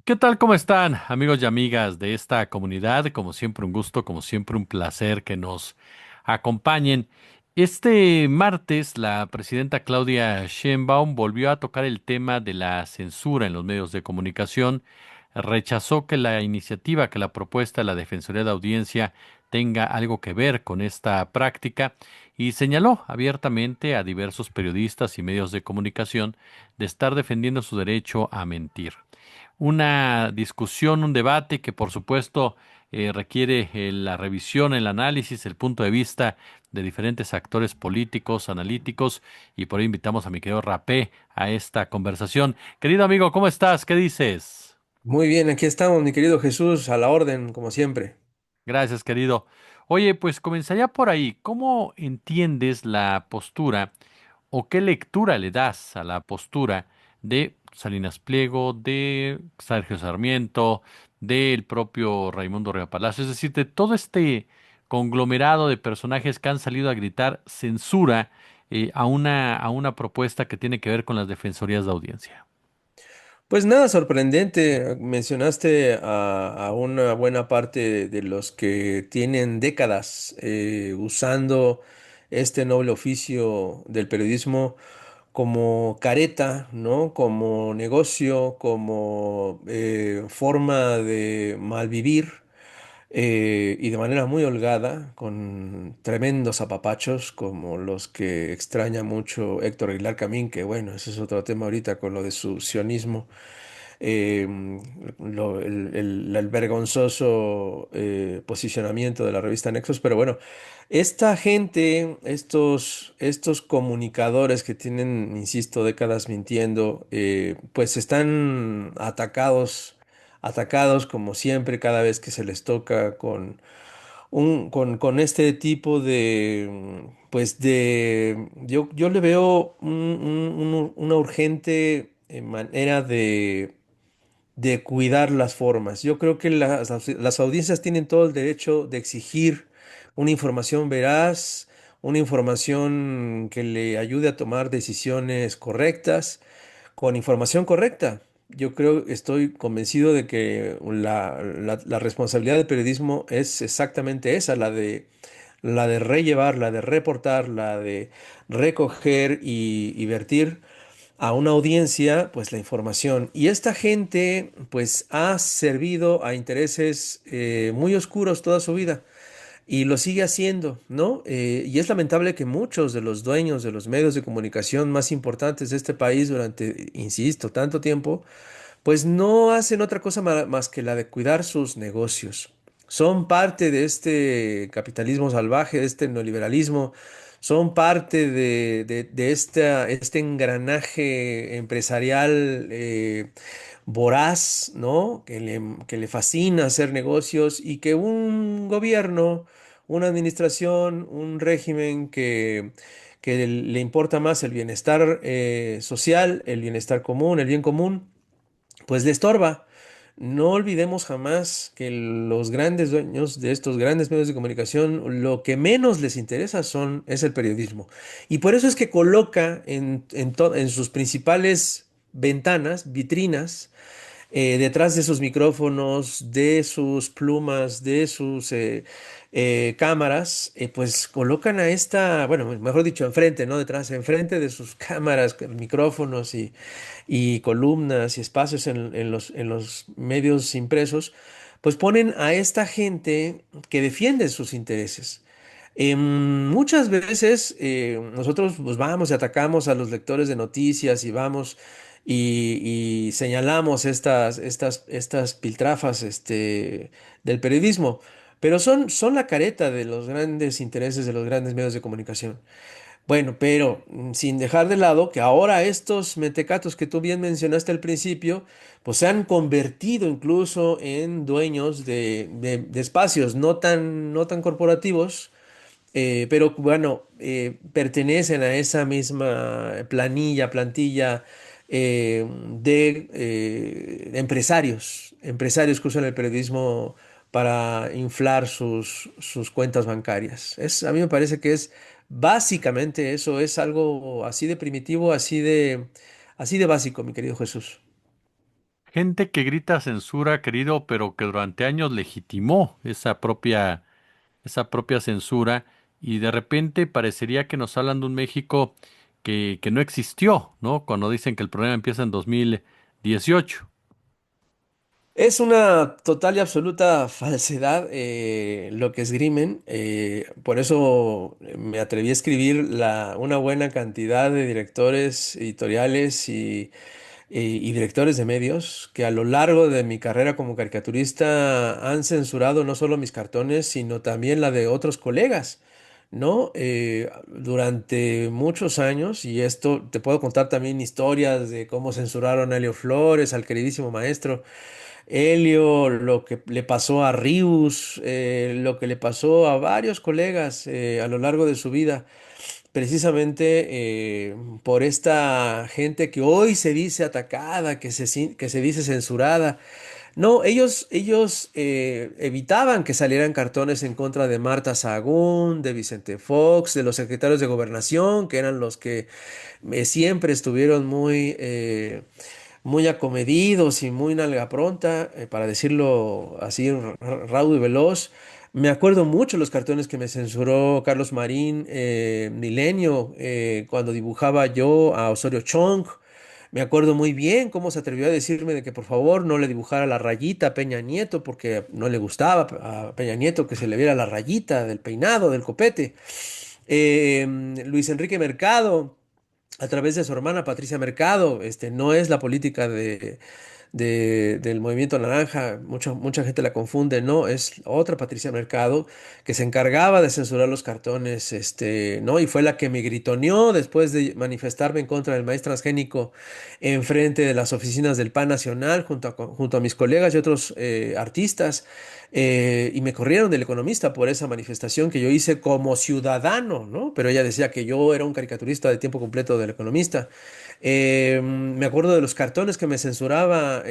¿Qué tal? ¿Cómo están, amigos y amigas de esta comunidad? Como siempre, un gusto, como siempre, un placer que nos acompañen. Este martes, la presidenta Claudia Sheinbaum volvió a tocar el tema de la censura en los medios de comunicación. Rechazó que la iniciativa, que la propuesta de la Defensoría de Audiencia tenga algo que ver con esta práctica y señaló abiertamente a diversos periodistas y medios de comunicación de estar defendiendo su derecho a mentir. Una discusión, un debate que por supuesto requiere la revisión, el análisis, el punto de vista de diferentes actores políticos, analíticos, y por ahí invitamos a mi querido Rapé a esta conversación. Querido amigo, ¿cómo estás? ¿Qué dices? Muy bien, aquí estamos, mi querido Jesús, a la orden, como siempre. Gracias, querido. Oye, pues comenzaría por ahí. ¿Cómo entiendes la postura o qué lectura le das a la postura de Salinas Pliego, de Sergio Sarmiento, del propio Raimundo Río Palacio? Es decir, de todo este conglomerado de personajes que han salido a gritar censura a una propuesta que tiene que ver con las defensorías de audiencia. Pues nada sorprendente, mencionaste a una buena parte de los que tienen décadas usando este noble oficio del periodismo como careta, ¿no? Como negocio, como forma de malvivir. Y de manera muy holgada, con tremendos apapachos como los que extraña mucho Héctor Aguilar Camín, que bueno, ese es otro tema ahorita con lo de su sionismo, eh, el vergonzoso posicionamiento de la revista Nexos, pero bueno, esta gente, estos comunicadores que tienen, insisto, décadas mintiendo, pues están atacados como siempre cada vez que se les toca con este tipo de, pues yo le veo una urgente manera de cuidar las formas. Yo creo que las audiencias tienen todo el derecho de exigir una información veraz, una información que le ayude a tomar decisiones correctas con información correcta. Yo creo, estoy convencido de que la responsabilidad del periodismo es exactamente esa, la de rellevar, la de reportar, la de recoger y vertir a una audiencia, pues la información. Y esta gente, pues ha servido a intereses muy oscuros toda su vida y lo sigue haciendo, ¿no? Y es lamentable que muchos de los dueños de los medios de comunicación más importantes de este país durante, insisto, tanto tiempo, pues no hacen otra cosa más que la de cuidar sus negocios. Son parte de este capitalismo salvaje, de este neoliberalismo, son parte este engranaje empresarial voraz, ¿no? Que le fascina hacer negocios y que un gobierno, una administración, un régimen que le importa más el bienestar social, el bienestar común, el bien común, pues le estorba. No olvidemos jamás que los grandes dueños de estos grandes medios de comunicación, lo que menos les interesa es el periodismo. Y por eso es que coloca en sus principales ventanas, vitrinas, detrás de sus micrófonos, de sus plumas, de sus cámaras, pues colocan a esta, bueno, mejor dicho, enfrente, ¿no? Detrás, enfrente de sus cámaras, con micrófonos y columnas y espacios en los medios impresos, pues ponen a esta gente que defiende sus intereses. Muchas veces nosotros pues vamos y atacamos a los lectores de noticias y vamos y señalamos estas piltrafas del periodismo, pero son la careta de los grandes intereses de los grandes medios de comunicación. Bueno, pero sin dejar de lado que ahora estos mentecatos que tú bien mencionaste al principio, pues se han convertido incluso en dueños de espacios no tan corporativos, pero bueno, pertenecen a esa misma plantilla de empresarios que usan el periodismo para inflar sus cuentas bancarias. A mí me parece que es básicamente eso, es algo así de primitivo, así de básico, mi querido Jesús. Gente que grita censura, querido, pero que durante años legitimó esa propia censura y de repente parecería que nos hablan de un México que no existió, ¿no? Cuando dicen que el problema empieza en 2018. Es una total y absoluta falsedad lo que esgrimen. Por eso me atreví a escribir una buena cantidad de directores editoriales y directores de medios que a lo largo de mi carrera como caricaturista han censurado no solo mis cartones, sino también la de otros colegas, ¿no? Durante muchos años, y esto te puedo contar también historias de cómo censuraron a Helio Flores, al queridísimo maestro. Helio, lo que le pasó a Rius, lo que le pasó a varios colegas a lo largo de su vida, precisamente por esta gente que hoy se dice atacada, que se dice censurada. No, ellos evitaban que salieran cartones en contra de Marta Sahagún, de Vicente Fox, de los secretarios de gobernación, que eran los que siempre estuvieron muy acomedidos y muy nalga pronta, para decirlo así, raudo y veloz. Me acuerdo mucho los cartones que me censuró Carlos Marín, Milenio, cuando dibujaba yo a Osorio Chong. Me acuerdo muy bien cómo se atrevió a decirme de que por favor no le dibujara la rayita a Peña Nieto porque no le gustaba a Peña Nieto que se le viera la rayita del peinado, del copete. Luis Enrique Mercado, a través de su hermana Patricia Mercado, no es la política del Movimiento Naranja, mucha gente la confunde, no, es otra Patricia Mercado que se encargaba de censurar los cartones, ¿no? Y fue la que me gritoneó después de manifestarme en contra del maíz transgénico en frente de las oficinas del PAN Nacional junto a mis colegas y otros artistas. Y me corrieron del Economista por esa manifestación que yo hice como ciudadano, ¿no? Pero ella decía que yo era un caricaturista de tiempo completo del Economista. Me acuerdo de los cartones que me censuraba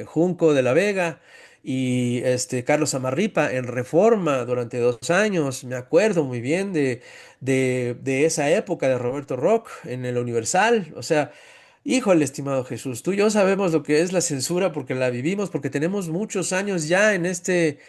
Junco de la Vega y Carlos Amarripa en Reforma durante 2 años. Me acuerdo muy bien de esa época de Roberto Rock en el Universal. O sea, híjole, estimado Jesús, tú y yo sabemos lo que es la censura porque la vivimos, porque tenemos muchos años ya en este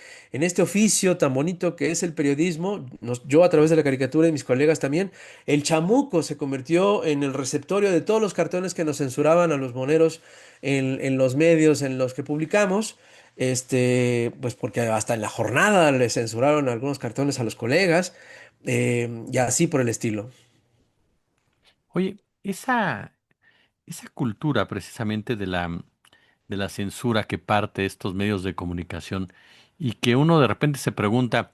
oficio tan bonito que es el periodismo. Yo a través de la caricatura y mis colegas también. El chamuco se convirtió en el receptorio de todos los cartones que nos censuraban a los moneros en los medios en los que publicamos. Pues porque hasta en la jornada le censuraron algunos cartones a los colegas, y así por el estilo. Oye, esa cultura precisamente de la censura que parte de estos medios de comunicación y que uno de repente se pregunta,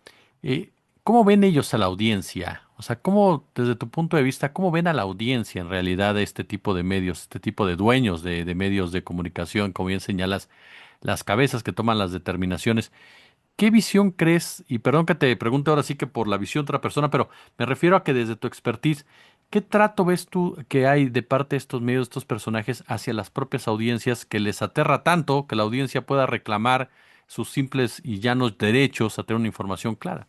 ¿cómo ven ellos a la audiencia? O sea, ¿cómo, desde tu punto de vista, cómo ven a la audiencia en realidad de este tipo de medios, este tipo de dueños de medios de comunicación, como bien señalas, las cabezas que toman las determinaciones? ¿Qué visión crees? Y perdón que te pregunte ahora sí que por la visión de otra persona, pero me refiero a que desde tu expertise, ¿qué trato ves tú que hay de parte de estos medios, de estos personajes, hacia las propias audiencias que les aterra tanto que la audiencia pueda reclamar sus simples y llanos derechos a tener una información clara?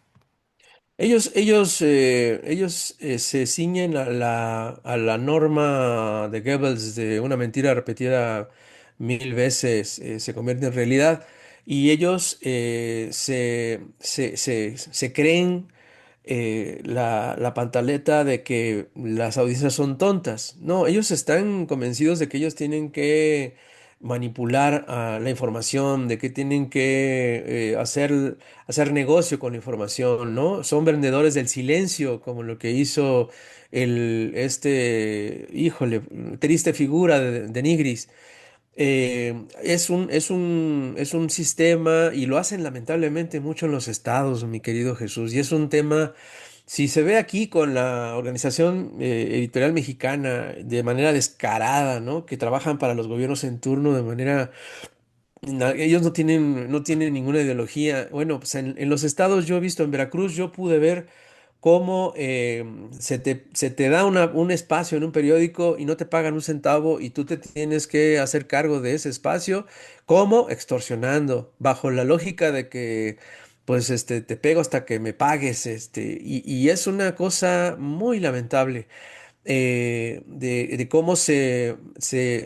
Ellos se ciñen a la norma de Goebbels de una mentira repetida 1000 veces se convierte en realidad, y ellos se creen la pantaleta de que las audiencias son tontas. No, ellos están convencidos de que ellos tienen que manipular la información, de que tienen que hacer negocio con la información, ¿no? Son vendedores del silencio, como lo que hizo híjole, triste figura de Nigris. Es un sistema y lo hacen lamentablemente mucho en los estados, mi querido Jesús. Y es un tema, si se ve aquí con la Organización Editorial Mexicana de manera descarada, ¿no? Que trabajan para los gobiernos en turno de manera. Ellos no tienen ninguna ideología. Bueno, pues en los estados yo he visto, en Veracruz, yo pude ver cómo se te da un espacio en un periódico y no te pagan un centavo y tú te tienes que hacer cargo de ese espacio. ¿Cómo? Extorsionando, bajo la lógica de que pues te pego hasta que me pagues, y es una cosa muy lamentable. de cómo se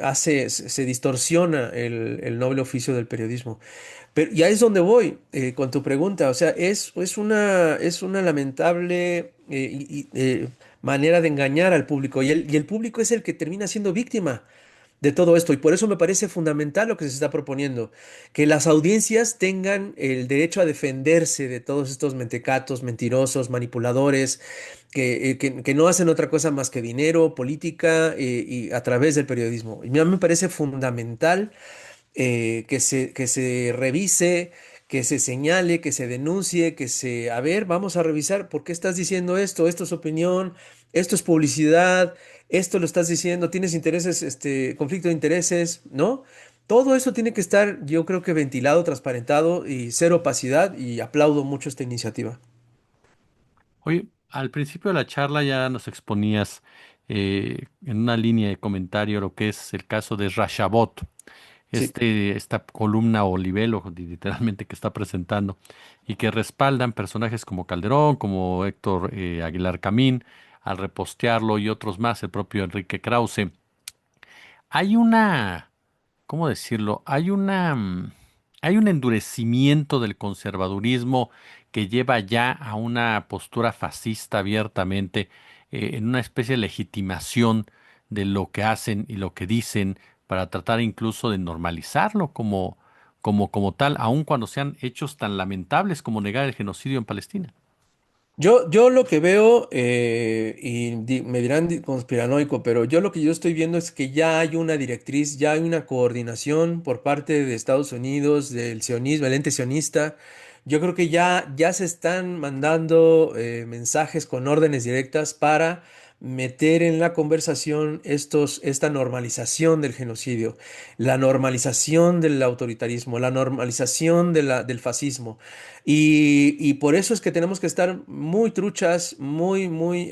hace, se distorsiona el noble oficio del periodismo. Pero ya es donde voy con tu pregunta. O sea, es una lamentable manera de engañar al público. Y el público es el que termina siendo víctima de todo esto. Y por eso me parece fundamental lo que se está proponiendo, que las audiencias tengan el derecho a defenderse de todos estos mentecatos, mentirosos, manipuladores, que no hacen otra cosa más que dinero, política y a través del periodismo. Y a mí me parece fundamental que se revise, que se señale, que se denuncie, a ver, vamos a revisar por qué estás diciendo esto, esto es opinión, esto es publicidad, esto lo estás diciendo, tienes intereses, conflicto de intereses, ¿no? Todo eso tiene que estar, yo creo que ventilado, transparentado y cero opacidad y aplaudo mucho esta iniciativa. Oye, al principio de la charla ya nos exponías en una línea de comentario lo que es el caso de Rashabot, Sí. esta columna o libelo literalmente que está presentando y que respaldan personajes como Calderón, como Héctor Aguilar Camín, al repostearlo y otros más, el propio Enrique Krause. Hay una, ¿cómo decirlo? Hay un endurecimiento del conservadurismo que lleva ya a una postura fascista abiertamente, en una especie de legitimación de lo que hacen y lo que dicen para tratar incluso de normalizarlo como tal, aun cuando sean hechos tan lamentables como negar el genocidio en Palestina. Yo lo que veo, me dirán conspiranoico, pero yo lo que yo estoy viendo es que ya hay una directriz, ya hay una coordinación por parte de Estados Unidos, del sionismo, el ente sionista. Yo creo que ya se están mandando mensajes con órdenes directas para meter en la conversación esta normalización del genocidio, la normalización del autoritarismo, la normalización del fascismo. Y por eso es que tenemos que estar muy truchas, muy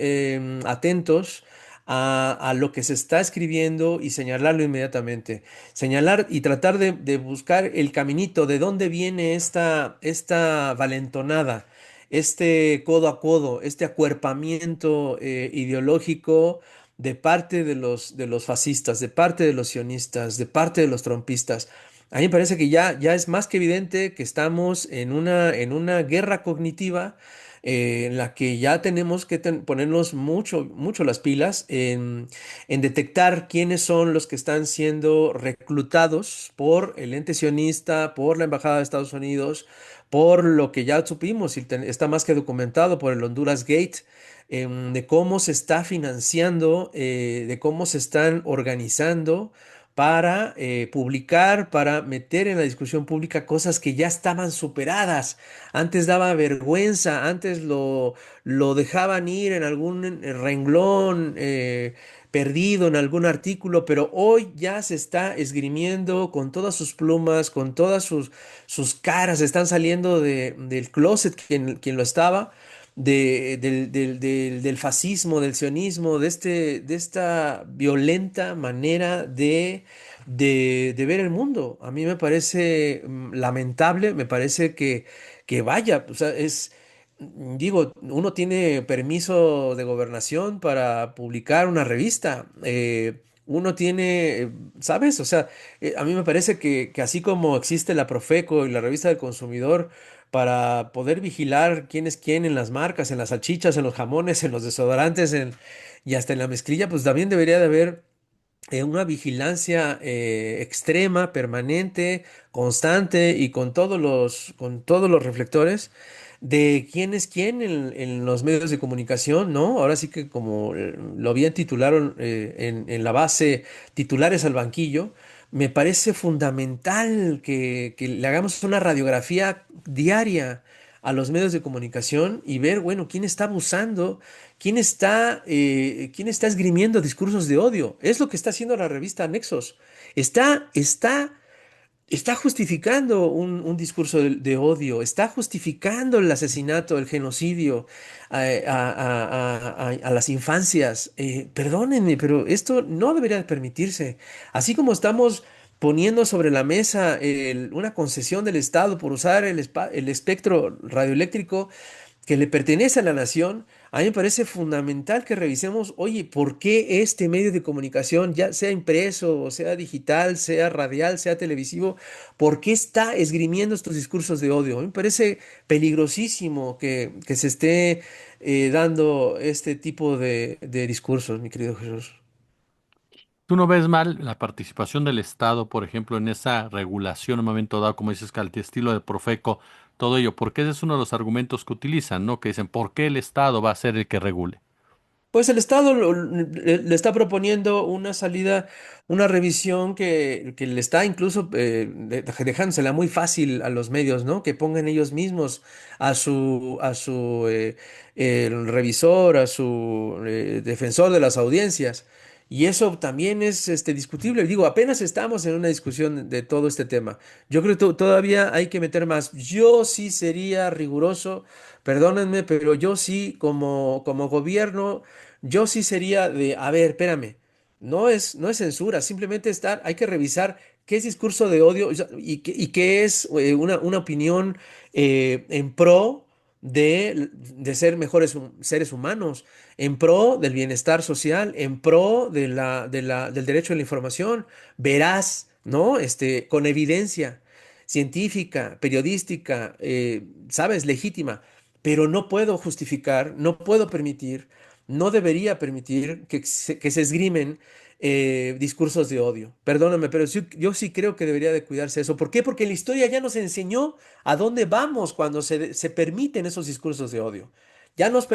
atentos a lo que se está escribiendo y señalarlo inmediatamente. Señalar y tratar de buscar el caminito de dónde viene esta valentonada, este codo a codo, este acuerpamiento ideológico de parte de los fascistas, de parte de los sionistas, de parte de los trompistas. A mí me parece que ya es más que evidente que estamos en una guerra cognitiva en la que ya tenemos que ponernos mucho las pilas en detectar quiénes son los que están siendo reclutados por el ente sionista, por la Embajada de Estados Unidos, por lo que ya supimos y está más que documentado por el Honduras Gate, de cómo se está financiando, de cómo se están organizando para publicar, para meter en la discusión pública cosas que ya estaban superadas. Antes daba vergüenza, antes lo dejaban ir en algún renglón perdido, en algún artículo, pero hoy ya se está esgrimiendo con todas sus plumas, con todas sus caras, están saliendo del closet quien lo estaba del fascismo, del sionismo, de esta violenta manera de ver el mundo. A mí me parece lamentable, me parece que vaya, o sea, digo, uno tiene permiso de gobernación para publicar una revista. Uno tiene, ¿sabes? O sea, a mí me parece que así como existe la Profeco y la revista del consumidor, para poder vigilar quién es quién en las marcas, en las salchichas, en los jamones, en los desodorantes, y hasta en la mezclilla, pues también debería de haber una vigilancia extrema, permanente, constante y con todos los reflectores de quién es quién en los medios de comunicación, ¿no? Ahora sí que como lo bien titularon en la base titulares al banquillo, me parece fundamental que le hagamos una radiografía diaria a los medios de comunicación y ver, bueno, quién está abusando, quién está esgrimiendo discursos de odio. Es lo que está haciendo la revista Nexos. Está, está Está justificando un discurso de odio, está justificando el asesinato, el genocidio a las infancias. Perdónenme, pero esto no debería de permitirse. Así como estamos poniendo sobre la mesa una concesión del Estado por usar el espectro radioeléctrico que le pertenece a la nación, a mí me parece fundamental que revisemos, oye, ¿por qué este medio de comunicación, ya sea impreso, o sea digital, sea radial, sea televisivo, por qué está esgrimiendo estos discursos de odio? A mí me parece peligrosísimo que se esté dando este tipo de discursos, mi querido Jesús. ¿Tú no ves mal la participación del Estado, por ejemplo, en esa regulación en un momento dado, como dices, que al estilo de Profeco, todo ello? Porque ese es uno de los argumentos que utilizan, ¿no? Que dicen, ¿por qué el Estado va a ser el que regule? Pues el Estado le está proponiendo una salida, una revisión que le está incluso dejándosela muy fácil a los medios, ¿no? Que pongan ellos mismos a su el revisor, a su defensor de las audiencias. Y eso también es discutible. Digo, apenas estamos en una discusión de todo este tema. Yo creo que todavía hay que meter más. Yo sí sería riguroso, perdónenme, pero yo sí como gobierno. Yo sí sería de, a ver, espérame, no es censura, simplemente hay que revisar qué es discurso de odio o sea, y qué es una opinión en pro de ser mejores seres humanos, en pro del bienestar social, en pro del derecho a la información, veraz, ¿no? Con evidencia científica, periodística, ¿sabes? Legítima, pero no puedo justificar, no puedo permitir, no debería permitir que se esgrimen discursos de odio. Perdóname, pero yo sí creo que debería de cuidarse eso. ¿Por qué? Porque la historia ya nos enseñó a dónde vamos cuando se permiten esos discursos de odio.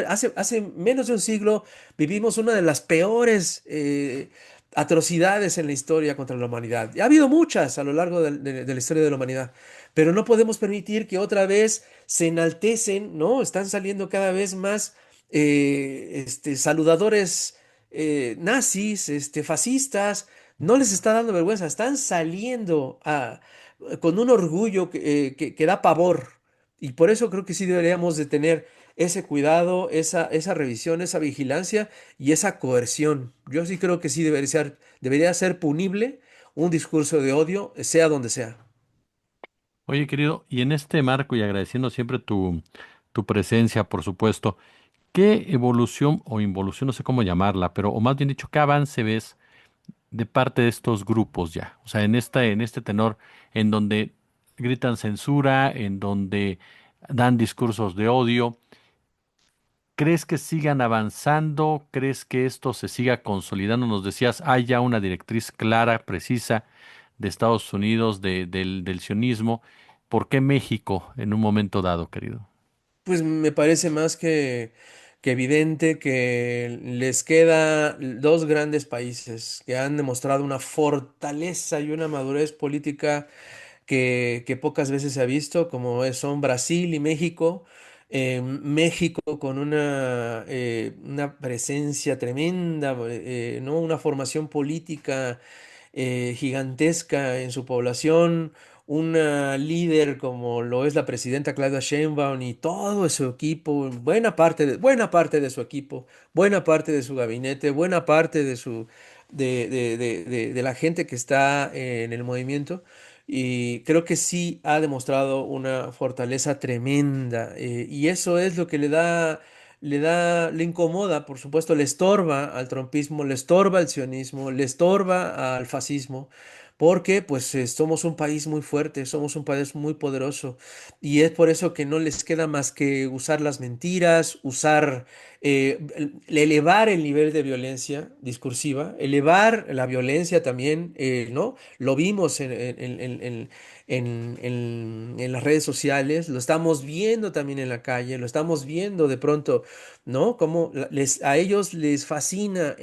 Hace menos de un siglo vivimos una de las peores atrocidades en la historia contra la humanidad. Y ha habido muchas a lo largo de la historia de la humanidad, pero no podemos permitir que otra vez se enaltecen, ¿no? Están saliendo cada vez más saludadores nazis, fascistas, no les está dando vergüenza, están saliendo con un orgullo que da pavor. Y por eso creo que sí deberíamos de tener ese cuidado, esa revisión, esa vigilancia y esa coerción. Yo sí creo que sí debería ser punible un discurso de odio, sea donde sea. Oye, querido, y en este marco y agradeciendo siempre tu presencia, por supuesto, ¿qué evolución o involución, no sé cómo llamarla, pero, o más bien dicho, qué avance ves de parte de estos grupos ya? O sea, en este tenor, en donde gritan censura, en donde dan discursos de odio. ¿Crees que sigan avanzando? ¿Crees que esto se siga consolidando? Nos decías, hay ya una directriz clara, precisa de Estados Unidos, del sionismo. ¿Por qué México en un momento dado, querido? Pues me parece más que evidente que les queda dos grandes países que han demostrado una fortaleza y una madurez política que pocas veces se ha visto, son Brasil y México. México con una presencia tremenda, ¿no? Una formación política gigantesca en su población, una líder como lo es la presidenta Claudia Sheinbaum y todo su equipo, buena parte de su equipo, buena parte de su gabinete, buena parte de la gente que está en el movimiento. Y creo que sí ha demostrado una fortaleza tremenda. Y eso es lo que le incomoda, por supuesto, le estorba al trumpismo, le estorba al sionismo, le estorba al fascismo, porque pues somos un país muy fuerte, somos un país muy poderoso, y es por eso que no les queda más que usar las mentiras, elevar el nivel de violencia discursiva, elevar la violencia también, ¿no? Lo vimos en las redes sociales, lo estamos viendo también en la calle, lo estamos viendo de pronto, ¿no? Como a ellos les fascina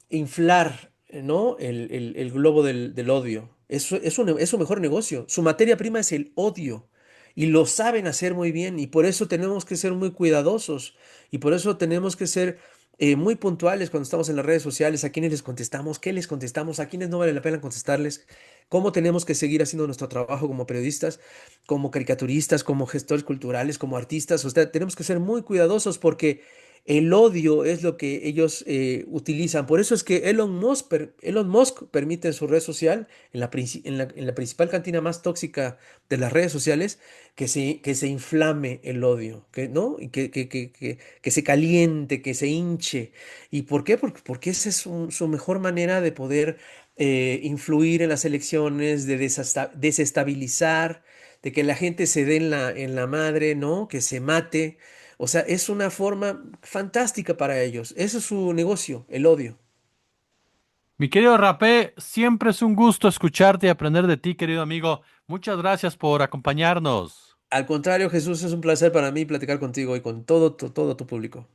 inflar, ¿no? El globo del odio. Es su mejor negocio. Su materia prima es el odio. Y lo saben hacer muy bien. Y por eso tenemos que ser muy cuidadosos. Y por eso tenemos que ser muy puntuales cuando estamos en las redes sociales. A quiénes les contestamos, qué les contestamos, a quiénes no vale la pena contestarles. Cómo tenemos que seguir haciendo nuestro trabajo como periodistas, como caricaturistas, como gestores culturales, como artistas. O sea, tenemos que ser muy cuidadosos porque El odio es lo que ellos utilizan. Por eso es que Elon Musk permite en su red social, en la principal cantina más tóxica de las redes sociales, que se inflame el odio, ¿no? Y que se caliente, que se hinche. ¿Y por qué? Porque esa es su mejor manera de poder influir en las elecciones, de desestabilizar, de que la gente se dé en la madre, ¿no? Que se mate. O sea, es una forma fantástica para ellos. Ese es su negocio, el odio. Mi querido Rapé, siempre es un gusto escucharte y aprender de ti, querido amigo. Muchas gracias por acompañarnos. Al contrario, Jesús, es un placer para mí platicar contigo y con todo tu público.